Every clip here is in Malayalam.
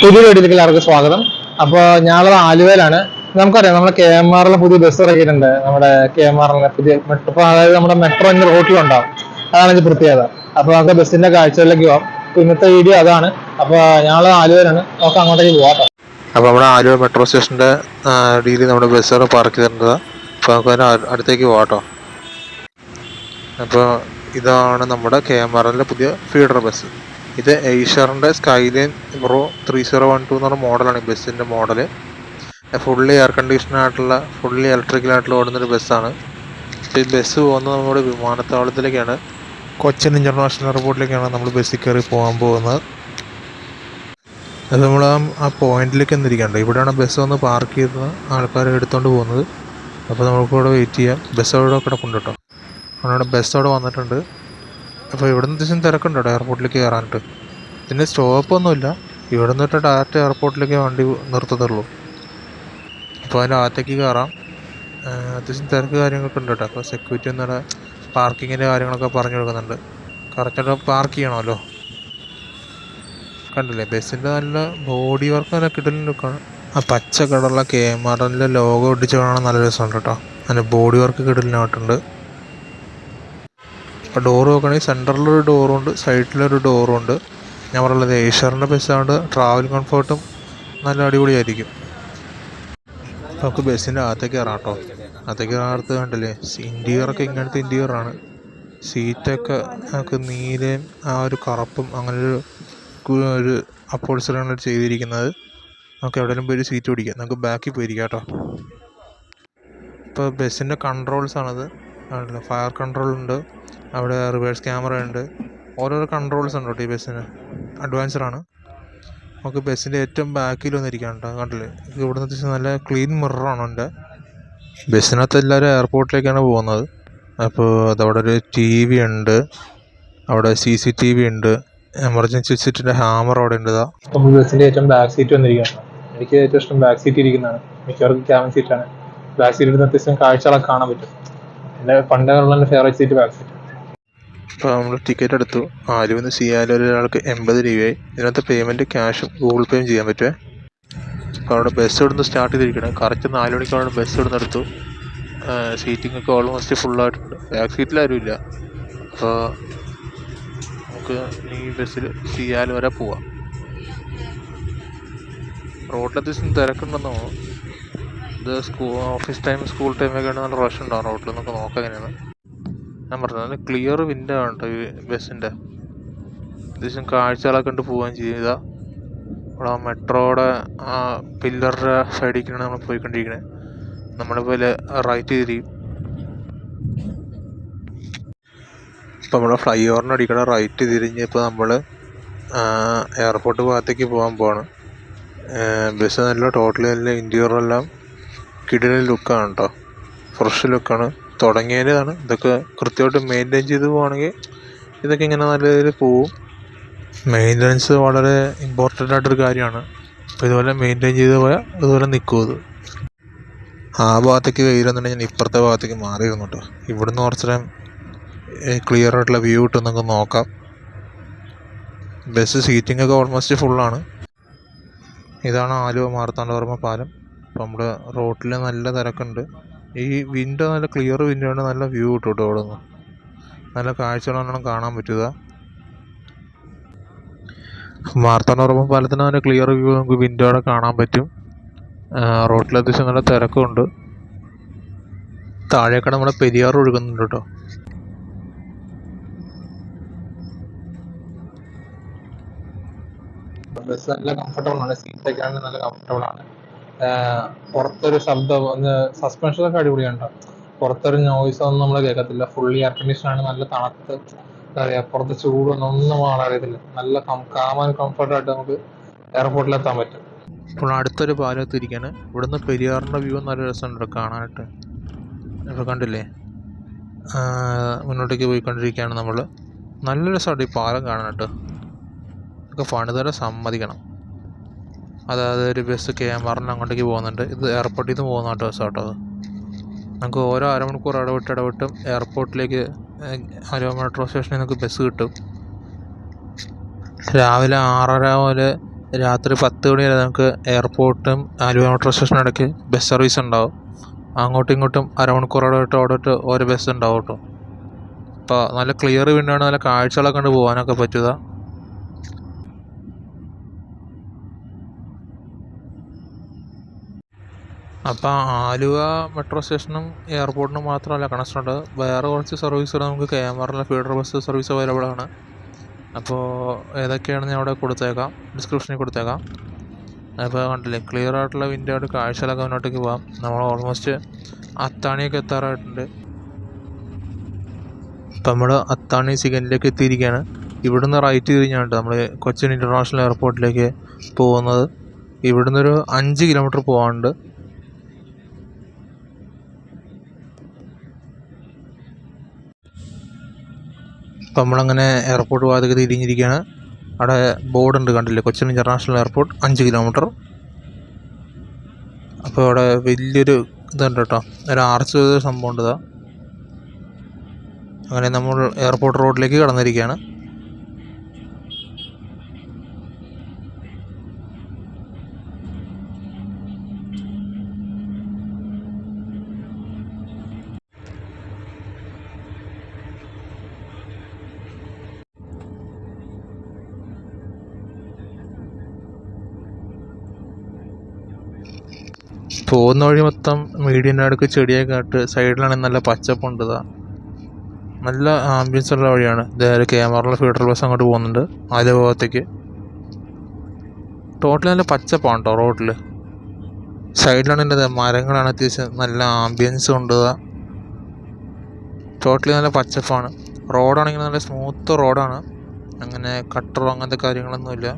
പുതിയ വീഡിയോയിലേക്ക് എല്ലാവർക്കും സ്വാഗതം. അപ്പോൾ ഞങ്ങൾ ആലുവയിലാണ്. നമുക്കറിയാം നമ്മുടെ KMR പുതിയ ബസ് ഇറക്കിയിട്ടുണ്ട്. നമ്മുടെ KMR പുതിയ മെട്രോ, അതായത് നമ്മുടെ മെട്രോ ഇന്ന് റോട്ടിലുണ്ടാവും. അതാണ് ഇത് പ്രത്യേകത. അപ്പോൾ നമുക്ക് ബസ്സിന്റെ കാഴ്ചകളിലേക്ക് പോവാം. ഇന്നത്തെ വീഡിയോ അതാണ്. അപ്പോൾ ഞങ്ങൾ ആലുവയിലാണ്, നമുക്ക് അങ്ങോട്ടേക്ക് പോകാം. അപ്പോൾ നമ്മുടെ ആലുവ മെട്രോ സ്റ്റേഷൻ്റെ രീതിയിൽ നമ്മുടെ ബസ്സുകൾ പാർക്ക് ചെയ്തിട്ടുണ്ട്. അപ്പോൾ നമുക്ക് അതിന് അടുത്തേക്ക് പോകാം. അപ്പോൾ ഇതാണ് നമ്മുടെ KMRൻ്റെ പുതിയ ഫീഡർ ബസ്. ഇത് ഏഷ്യറിൻ്റെ സ്കൈലൈൻ പ്രോ 3012 എന്ന് പറഞ്ഞ മോഡലാണ് ഈ ബസ്സിൻ്റെ മോഡല്. ഫുള്ളി എയർ കണ്ടീഷൻ ആയിട്ടുള്ള, ഫുള്ളി ഇലക്ട്രിക്കലായിട്ടുള്ള ഓടുന്നൊരു ബസ്സാണ്. ഈ ബസ് പോകുന്നത് നമ്മുടെ വിമാനത്താവളത്തിലേക്കാണ്. കൊച്ചിൻ ഇൻ്റർനാഷണൽ എയർപോർട്ടിലേക്കാണ് നമ്മൾ ബസ്സിൽ കയറി പോകാൻ പോകുന്നത്. അത് നമ്മൾ ആ പോയിന്റിലേക്ക് എന്തിരിക്കണ്ട, ഇവിടെയാണ് ബസ് വന്ന് പാർക്ക് ചെയ്ത് ആൾക്കാരെ എടുത്തുകൊണ്ട് പോകുന്നത്. അപ്പോൾ നമുക്കിവിടെ വെയിറ്റ് ചെയ്യാം. ബസ് അവിടെ കിടപ്പുണ്ട് കേട്ടോ. അവിടെ ബസ് അവിടെ വന്നിട്ടുണ്ട്. അപ്പോൾ ഇവിടെ നിന്ന് അത്യാവശ്യം തിരക്കുണ്ട് കേട്ടോ എയർപോർട്ടിലേക്ക് കയറാനിട്ട്. ഇതിന് സ്റ്റോപ്പൊന്നുമില്ല. ഇവിടെ നിന്നിട്ട് ഡയറക്റ്റ് എയർപോർട്ടിലേക്ക് വണ്ടി നിർത്തത്തുള്ളൂ. അപ്പോൾ അതിൻ്റെ അകത്തേക്ക് കയറാം. അത്യാവശ്യം തിരക്ക് കാര്യങ്ങളൊക്കെ ഉണ്ട് കേട്ടോ. അപ്പോൾ സെക്യൂരിറ്റി ഒന്നിടെ പാർക്കിങ്ങിൻ്റെ കാര്യങ്ങളൊക്കെ പറഞ്ഞു കൊടുക്കുന്നുണ്ട്. കറക്റ്റായിട്ട് പാർക്ക് ചെയ്യണമല്ലോ. കണ്ടില്ലേ, ബസ്സിൻ്റെ നല്ല ബോഡി വർക്ക് നല്ല കിടലിന് ലുക്കാണ്. ആ പച്ച കളറുള്ള KMRൻ്റെ ലോഗോ ഒട്ടിച്ച് കാണാൻ നല്ല രസമുണ്ട് കേട്ടോ. അതിൻ്റെ ബോഡി വർക്ക് കിടലിനായിട്ടുണ്ട്. അപ്പോൾ ഡോറ് നോക്കുകയാണെങ്കിൽ സെൻറ്ററിലൊരു ഡോറുണ്ട്, സൈഡിലൊരു ഡോറുണ്ട്. ഞാൻ പറയുന്നത് ഏഷ്യറിൻ്റെ ബസ്സാണ്ട് ട്രാവൽ കംഫർട്ടും നല്ല അടിപൊളിയായിരിക്കും. നമുക്ക് ബസ്സിൻ്റെ അകത്തേക്ക് കയറാം കേട്ടോ. അകത്തേക്ക് കയറാത്ത കണ്ടില്ലേ, ഇൻറ്റീരിയറൊക്കെ ഇങ്ങനത്തെ ഇൻറ്റീരിയറാണ്. സീറ്റൊക്കെ നമുക്ക് നീലയും ആ ഒരു കറുപ്പും അങ്ങനെ ഒരു അപ്പോൾസറാണ് ചെയ്തിരിക്കുന്നത്. നമുക്ക് എവിടെയെങ്കിലും പോയി ഒരു സീറ്റ് പിടിക്കാം. നമുക്ക് ബാക്കിൽ പോയിരിക്കാം കേട്ടോ. ഇപ്പോൾ ബസ്സിൻ്റെ കൺട്രോൾസാണത്. ഫയർ കൺട്രോൾ ഉണ്ട്, അവിടെ റിവേഴ്സ് ക്യാമറ ഉണ്ട്, ഓരോരോ കൺട്രോൾസ് ഉണ്ട് കേട്ടോ ഈ ബസ്സിന്. അഡ്വാൻസ്ഡാണ്. നമുക്ക് ബസ്സിൻ്റെ ഏറ്റവും ബാക്കിൽ വന്നിരിക്കാം കേട്ടോ. കണ്ടില്ലേ, ഇവിടെ നിന്ന് നല്ല ക്ലീൻ മിററാണ് ഉണ്ട്. ബസ്സിനകത്ത് എല്ലാവരും എയർപോർട്ടിലേക്കാണ് പോകുന്നത്. അപ്പോൾ അതവിടെ ഒരു TV ഉണ്ട്, അവിടെ CCTV ഉണ്ട്, എമർജൻസി എക്സിറ്റിൻ്റെ ഹാമർ അവിടെ ഉണ്ട്. നമ്മൾ ബസ്സിന്റെ ഏറ്റവും ബാക്ക് സീറ്റ് വന്നിരിക്കുകയാണ്. എനിക്ക് ഏറ്റവും ഇഷ്ടം ബാക്ക് സീറ്റ് ഇരിക്കുന്നതാണ്. മിക്കവർക്കും ക്യാബിൻ സീറ്റാണ്. ബാക്ക് സീറ്റിൽ നിന്ന് അത്യാവശ്യം കാഴ്ചകളൊക്കെ കാണാൻ പറ്റും. എൻ്റെ പണ്ടുള്ള ഫേവറേറ്റ് സീറ്റ് ബാക്ക് സീറ്റ്. അപ്പോൾ നമ്മൾ ടിക്കറ്റ് എടുത്തു. ആലുവെന്ന് ചെയ്യാലും ഒരാൾക്ക് 80 രൂപയായി. ഇതിനകത്ത് പേയ്മെൻറ്റ് ക്യാഷും ഗൂഗിൾ പേയും ചെയ്യാൻ പറ്റുമേ. അപ്പോൾ അവിടെ ബസ് ഇവിടുന്ന് സ്റ്റാർട്ട് ചെയ്തിരിക്കണം. കറക്റ്റ് 4 മണിക്കാണ് ബസ് ഇവിടുന്ന് എടുത്തു. സീറ്റിംഗ് ഒക്കെ ഓൾമോസ്റ്റ് ഫുള്ളായിട്ടുണ്ട്. ബാക്ക് സീറ്റിൽ ആരുമില്ല. അപ്പോൾ നമുക്ക് ഈ ബസ്സിൽ ചെയ്യാലും വരെ പോവാം. റോഡിൽ അത്യാവശ്യം തിരക്കുണ്ടെന്ന് തോന്നുന്നു. ഇത് ഓഫീസ് ടൈം, സ്കൂൾ ടൈമൊക്കെ ആണെങ്കിൽ നല്ല റഷ് ഉണ്ടാവും റോഡിൽ നിന്നൊക്കെ. നോക്കാം എങ്ങനെയാണ്. ഞാൻ പറഞ്ഞത് നല്ല ക്ലിയർ വിൻഡോ ആണ് കേട്ടോ ഈ ബസ്സിൻ്റെ. അത്യാവശ്യം കാഴ്ചകളൊക്കെ കണ്ട് പോവുകയും ചെയ്ത അവിടെ മെട്രോയുടെ ആ പില്ലറുടെ സൈഡിലേക്കാണ് നമ്മൾ പോയിക്കൊണ്ടിരിക്കുന്നത്. നമ്മളിപ്പോൾ റൈറ്റ് തിരിയും. ഇപ്പോൾ നമ്മുടെ ഫ്ലൈ ഓവറിന് അടിക്കണ റൈറ്റ് തിരിഞ്ഞപ്പോൾ നമ്മൾ എയർപോർട്ട് ഭാഗത്തേക്ക് പോകാൻ പോവാണ്. ബസ് നല്ല ടോട്ടലി നല്ല ഇൻറ്റീരിയറെല്ലാം കിടിലൻ ലുക്കാണ് കേട്ടോ. ഫ്രഷ് ലുക്കാണ്. തുടങ്ങിയതാണ്. ഇതൊക്കെ കൃത്യമായിട്ട് മെയിൻറ്റെയിൻ ചെയ്ത് പോവുകയാണെങ്കിൽ ഇതൊക്കെ ഇങ്ങനെ നല്ല രീതിയിൽ പോവും. മെയിൻ്റനൻസ് വളരെ ഇമ്പോർട്ടൻ്റ് ആയിട്ടൊരു കാര്യമാണ്. അപ്പോൾ ഇതുപോലെ മെയിൻറ്റെയിൻ ചെയ്ത് പോയാൽ ഇതുപോലെ നിൽക്കും. ഇത് ആ ഭാഗത്തേക്ക് വെയിലെന്നുണ്ടെങ്കിൽ ഞാൻ ഇപ്പുറത്തെ ഭാഗത്തേക്ക് മാറിയിരുന്നു കേട്ടോ. ഇവിടുന്ന് കുറച്ചേരം ക്ലിയർ ആയിട്ടുള്ള വ്യൂ കിട്ടും, നമുക്ക് നോക്കാം. ബസ് സീറ്റിംഗ് ഒക്കെ ഓൾമോസ്റ്റ് ഫുള്ളാണ്. ഇതാണ് ആലുവ മാർത്താണ്ഡവർമ്മ പാലം. അപ്പോൾ നമ്മുടെ റോട്ടിൽ നല്ല തിരക്കുണ്ട്. ഈ വിൻഡോ നല്ല ക്ലിയർ വിൻഡോ ആണ്. നല്ല വ്യൂ കിട്ടും കേട്ടോ. അവിടെ നിന്ന് നല്ല കാഴ്ചകളാണ് കാണാൻ പറ്റുക. മാർത്താണ്ഡവർമ്മ പാലത്തിന് നല്ല ക്ലിയർ വ്യൂ നമുക്ക് വിൻഡോയുടെ കാണാൻ പറ്റും. റോട്ടിൽ അത്യാവശ്യം നല്ല തിരക്കുണ്ട്. താഴേക്കാണ് നമ്മുടെ പെരിയാർ ഒഴുകുന്നുണ്ട് കേട്ടോ. ബസ് നല്ല കംഫർട്ടബിൾ ആണ്. സീറ്റൊക്കെ ആണെങ്കിൽ നല്ല കംഫർട്ടബിൾ ആണ്. പുറത്തൊരു ശബ്ദം, സസ്പെൻഷനൊക്കെ അടിപൊളിയാണ് കേട്ടോ. പുറത്തൊരു നോയ്സ് ഒന്നും നമ്മൾ കേൾക്കത്തില്ല. ഫുള്ളി എയർ കണ്ടീഷൻ ആണ്. നല്ല തണുത്ത്, എന്താ പറയുക, പുറത്ത് ചൂടൊന്നും നമ്മൾ അറിയത്തില്ല. നല്ല കാം ആൻഡ് കംഫർട്ടായിട്ട് നമുക്ക് എയർപോർട്ടിലെത്താൻ പറ്റും. ഇപ്പോൾ അടുത്തൊരു പാലത്തിരിക്കുകയാണ്. ഇവിടുന്ന് പെരിയാറിൻ്റെ വ്യൂ നല്ല രസമുണ്ട് കാണാനായിട്ട്. ഇപ്പോൾ കണ്ടില്ലേ, മുന്നോട്ടേക്ക് പോയിക്കൊണ്ടിരിക്കുകയാണ് നമ്മൾ. നല്ല രസമായിട്ട് ഈ പാലം കാണാനായിട്ട്. ഒക്കെ പണിതരെ സമ്മതിക്കണം. അതായത് ഒരു ബസ് KMRന് അങ്ങോട്ടേക്ക് പോകുന്നുണ്ട്. ഇത് എയർപോർട്ടിൽ നിന്ന് പോകുന്ന ബസ് കേട്ടോ. അത് നമുക്ക് ഓരോ അരമണിക്കൂർ ഇടവിട്ടും എയർപോർട്ടിലേക്ക് ആലുവ മെട്രോ സ്റ്റേഷനിൽ നമുക്ക് ബസ് കിട്ടും. രാവിലെ 6:30 മുതൽ രാത്രി 10 മണി വരെ നമുക്ക് എയർപോർട്ടും ആലുവ മെട്രോ സ്റ്റേഷനും ഇടയ്ക്ക് ബസ് സർവീസ് ഉണ്ടാവും. അങ്ങോട്ടും ഇങ്ങോട്ടും അരമണിക്കൂറോടെ ഓടിട്ട് ഓരോ ബസ് ഉണ്ടാവും കേട്ടോ. അപ്പോൾ നല്ല ക്ലിയർ വിൻഡാണ്, നല്ല കാഴ്ചകളൊക്കെ കണ്ട് പോകാനൊക്കെ പറ്റുക. അപ്പോൾ ആലുവ മെട്രോ സ്റ്റേഷനും എയർപോർട്ടിനും മാത്രമല്ല കണക്ഷൻ ഉണ്ട്. വേറെ കുറച്ച് സർവീസുകൾ നമുക്ക് KMRL feeder bus service available ആണ്. അപ്പോൾ ഏതൊക്കെയാണെന്ന് ഞാൻ അവിടെ കൊടുത്തേക്കാം, ഡിസ്ക്രിപ്ഷനിൽ കൊടുത്തേക്കാം. അപ്പോൾ കണ്ടില്ലേ, ക്ലിയർ ആയിട്ടുള്ള വിൻഡോയുടെ കാഴ്ചകളൊക്കെ മുന്നോട്ടേക്ക് പോകാം. നമ്മൾ ഓൾമോസ്റ്റ് അത്താണിയൊക്കെ എത്താറായിട്ടുണ്ട്. ഇപ്പം നമ്മൾ അത്താണി സിഗനിലേക്ക് എത്തിയിരിക്കുകയാണ്. ഇവിടുന്ന് റൈറ്റ് തിരിഞ്ഞാണ് നമ്മൾ കൊച്ചിൻ ഇൻ്റർനാഷണൽ എയർപോർട്ടിലേക്ക് പോകുന്നത്. ഇവിടുന്ന് ഒരു 5 കിലോമീറ്റർ പോകാനുണ്ട്. അപ്പം നമ്മളങ്ങനെ എയർപോർട്ട് ഭാഗത്തേക്ക് തിരിഞ്ഞിരിക്കുകയാണ്. അവിടെ ബോർഡുണ്ട്, കണ്ടില്ലേ, കൊച്ചിൻ ഇൻ്റർനാഷണൽ എയർപോർട്ട് 5 കിലോമീറ്റർ. അപ്പോൾ അവിടെ വലിയൊരു ഇതുണ്ട് കേട്ടോ, ഒരു ആർച്ച് സംഭവം ഉണ്ട്. അങ്ങനെ നമ്മൾ എയർപോർട്ട് റോഡിലേക്ക് കടന്നിരിക്കുകയാണ്. പോകുന്ന വഴി മൊത്തം മീഡിയൻ്റെ അടുക്ക് ചെടിയൊക്കെ ആയിട്ട് സൈഡിലാണെങ്കിൽ നല്ല പച്ചപ്പുണ്ട്. നല്ല ആംബിയൻസ് ഉള്ള വഴിയാണ്. ഇതേ KMRL ഫീഡർ ബസ് അങ്ങോട്ട് പോകുന്നുണ്ട് ആലുവ ഭാഗത്തേക്ക്. ടോട്ടലി നല്ല പച്ചപ്പാണ് കേട്ടോ റോഡിൽ. സൈഡിലാണെങ്കിൽ മരങ്ങളാണ്, അത്യാവശ്യം നല്ല ആംബിയൻസ് ഉണ്ട്. ടോട്ടലി നല്ല പച്ചപ്പാണ്. റോഡാണെങ്കിൽ നല്ല സ്മൂത്ത് റോഡാണ്, അങ്ങനെ കട്ടറോ അങ്ങനത്തെ കാര്യങ്ങളൊന്നുമില്ല,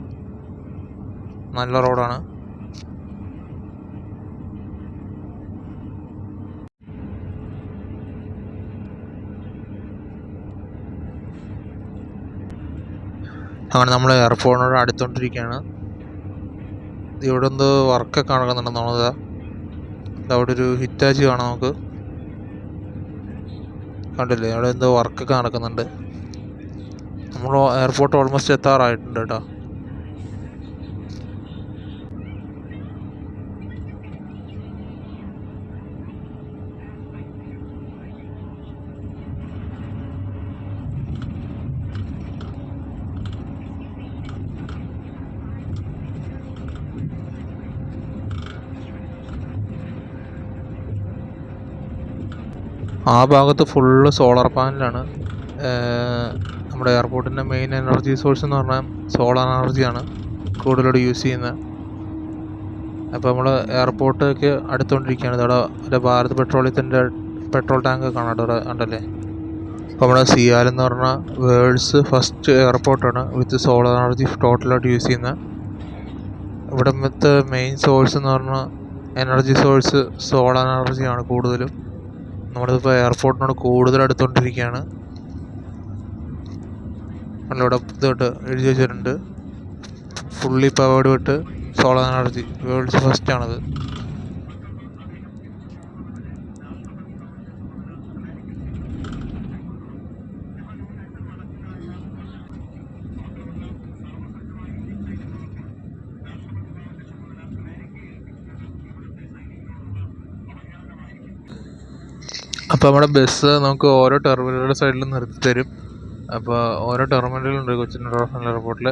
നല്ല റോഡാണ്. അങ്ങനെ നമ്മൾ എയർപോർട്ടിനോട് അടുത്തോണ്ടിരിക്കുകയാണ്. ഇവിടെ എന്തോ വർക്കൊക്കെ നടക്കുന്നുണ്ടെന്നുള്ളത്. അവിടെ ഒരു ഹിറ്റാച്ചി കാണാം നമുക്ക്, കണ്ടില്ലേ, അവിടെ എന്തോ വർക്കൊക്കെ നടക്കുന്നുണ്ട്. നമ്മൾ എയർപോർട്ട് ഓൾമോസ്റ്റ് എത്താറായിട്ടുണ്ട് കേട്ടോ. ആ ഭാഗത്ത് ഫുള്ള് സോളാർ പാനലാണ്. നമ്മുടെ എയർപോർട്ടിൻ്റെ മെയിൻ എനർജി സോഴ്സ് എന്ന് പറഞ്ഞാൽ സോളാർ എനർജിയാണ് കൂടുതലോട് യൂസ് ചെയ്യുന്നത്. അപ്പോൾ നമ്മൾ എയർപോർട്ടൊക്കെ അടുത്തുകൊണ്ടിരിക്കുകയാണ്. ഇതവിടെ ഒരു ഭാരത് പെട്രോളിയത്തിൻ്റെ പെട്രോൾ ടാങ്ക് കാണാം അവിടെ ഉണ്ടല്ലേ. അപ്പോൾ നമ്മുടെ സിയാൽ എന്ന് പറഞ്ഞാൽ വേൾഡ്സ് ഫസ്റ്റ് എയർപോർട്ടാണ് വിത്ത് സോളാർ എനർജി ടോട്ടലായിട്ട് യൂസ് ചെയ്യുന്നത്. ഇവിടുത്തെ മെയിൻ സോഴ്സ് എന്ന് പറഞ്ഞാൽ എനർജി സോഴ്സ് സോളാർ എനർജിയാണ് കൂടുതലും. നമ്മളിപ്പോൾ എയർപോർട്ടിനോട് കൂടുതൽ അടുത്തുകൊണ്ടിരിക്കുകയാണ്. നമ്മളിവിടെ ഇതോട്ട് എഴുതി വെച്ചിട്ടുണ്ട്, ഫുള്ളി പവേർഡ് വിട്ട് സോളാർ എനർജി വേൾഡ്സ് ഫസ്റ്റ് ആണത്. അപ്പോൾ നമ്മുടെ ബസ് നമുക്ക് ഓരോ ടെർമിനലുകളുടെ സൈഡിലും നിർത്തി തരും. അപ്പോൾ ഓരോ ടെർമിനലുണ്ട് കൊച്ചിൻ ഇൻ്റർനാഷണൽ എയർപോർട്ടിൽ.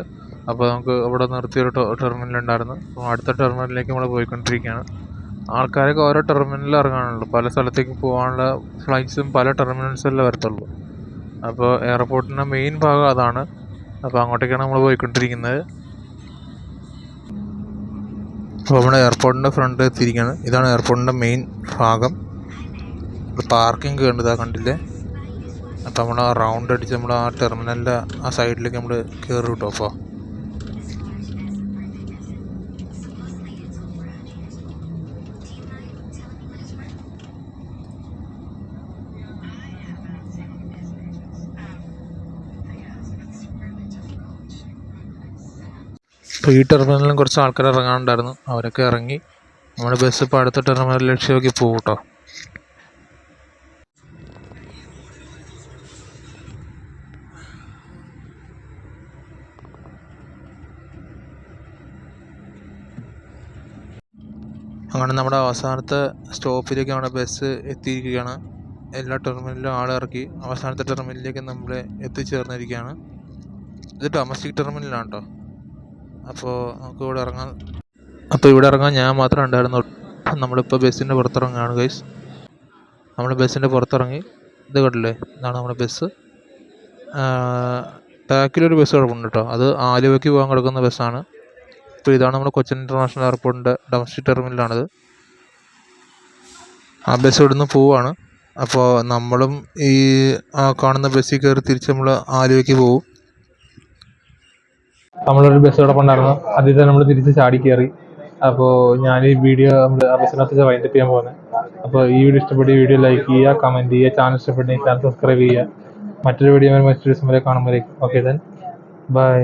അപ്പോൾ നമുക്ക് ഇവിടെ നിർത്തിയൊരു ടെർമിനൽ ഉണ്ടായിരുന്നു. അപ്പോൾ അടുത്ത ടെർമിനലിലേക്ക് നമ്മൾ പോയിക്കൊണ്ടിരിക്കുകയാണ്. ആൾക്കാരൊക്കെ ഓരോ ടെർമിനലിൽ ഇറങ്ങാനുള്ളൂ. പല സ്ഥലത്തേക്ക് പോകാനുള്ള ഫ്ലൈറ്റ്സും പല ടെർമിനൽസിലേ വരത്തുള്ളൂ. അപ്പോൾ എയർപോർട്ടിൻ്റെ മെയിൻ ഭാഗം അതാണ്. അപ്പോൾ അങ്ങോട്ടേക്കാണ് നമ്മൾ പോയിക്കൊണ്ടിരിക്കുന്നത്. അപ്പോൾ നമ്മുടെ എയർപോർട്ടിൻ്റെ ഫ്രണ്ട് എത്തിയിരിക്കുകയാണ്. ഇതാണ് എയർപോർട്ടിൻ്റെ മെയിൻ ഭാഗം. പാർക്കിംഗ് കണ്ടില്ലേ. അപ്പോൾ നമ്മൾ റൗണ്ട് അടിച്ച് നമ്മൾ ആ ടെർമിനലിൻ്റെ ആ സൈഡിലേക്ക് നമ്മൾ കയറി കിട്ടും. അപ്പോൾ ഈ ടെർമിനലിലും കുറച്ച് ആൾക്കാർ ഇറങ്ങാനുണ്ടായിരുന്നു. അവരൊക്കെ ഇറങ്ങി. നമ്മുടെ ബസ് ഇപ്പോൾ അടുത്ത ടെർമിനൽ ലക്ഷ്യമാക്കി പോകും കേട്ടോ. അങ്ങനെ നമ്മുടെ അവസാനത്തെ സ്റ്റോപ്പിലേക്ക് നമ്മുടെ ബസ് എത്തിയിരിക്കുകയാണ്. എല്ലാ ടെർമിനലിലും ആളിറക്കി അവസാനത്തെ ടെർമിനലിലേക്ക് നമ്മളെ എത്തിച്ചേർന്നിരിക്കുകയാണ്. ഇത് ഡൊമസ്റ്റിക് ടെർമിനലാണ് കേട്ടോ. അപ്പോൾ നമുക്ക് ഇവിടെ ഇറങ്ങാൻ ഞാൻ മാത്രമേ ഉണ്ടായിരുന്നുള്ളൂ. നമ്മളിപ്പോൾ ബസ്സിൻ്റെ പുറത്തിറങ്ങുകയാണ് ഗൈസ്. നമ്മൾ ബസ്സിൻ്റെ പുറത്തിറങ്ങി. ഇത് കണ്ടില്ലേ, ഇതാണ് നമ്മുടെ ബസ്. ബാക്കിലൊരു ബസ് കിടപ്പുണ്ട് കേട്ടോ. അത് ആലുവയ്ക്ക് പോകാൻ കിടക്കുന്ന ബസ്സാണ്. ഇപ്പോൾ ഇതാണ് നമ്മുടെ കൊച്ചിൻ ഇൻ്റർനാഷണൽ എയർപോർട്ടിൻ്റെ ഡൊമസ്റ്റിക് ടെർമിനലാണിത്. ആ ബസ് ഇവിടുന്ന് പോവുകയാണ്. അപ്പോൾ നമ്മളും ഈ കാണുന്ന ബസ്സിൽ കയറി തിരിച്ച് നമ്മൾ ആലുവയ്ക്ക് പോകും. നമ്മളൊരു ബസ് കിടപ്പുണ്ടായിരുന്നു, അതിൽ തന്നെ നമ്മൾ തിരിച്ച് ചാടി കയറി. അപ്പോൾ ഞാൻ ഈ വീഡിയോ നമ്മൾ ആ ബസ്സിനകത്ത് വൈൻഡപ്പ് ചെയ്യാൻ പോകുന്നത്. അപ്പോൾ ഈ വീഡിയോ ഇഷ്ടപ്പെട്ട വീഡിയോ ലൈക്ക് ചെയ്യുക, കമൻറ്റ് ചെയ്യുക, ചാനൽ ഇഷ്ടപ്പെട്ടെങ്കിൽ ചാനൽ സബ്സ്ക്രൈബ് ചെയ്യുക. മറ്റൊരു വീഡിയോ മറ്റൊരു ദിവസം വരെ കാണുമ്പോഴേക്കും ഓക്കെ ദെൻ ബൈ.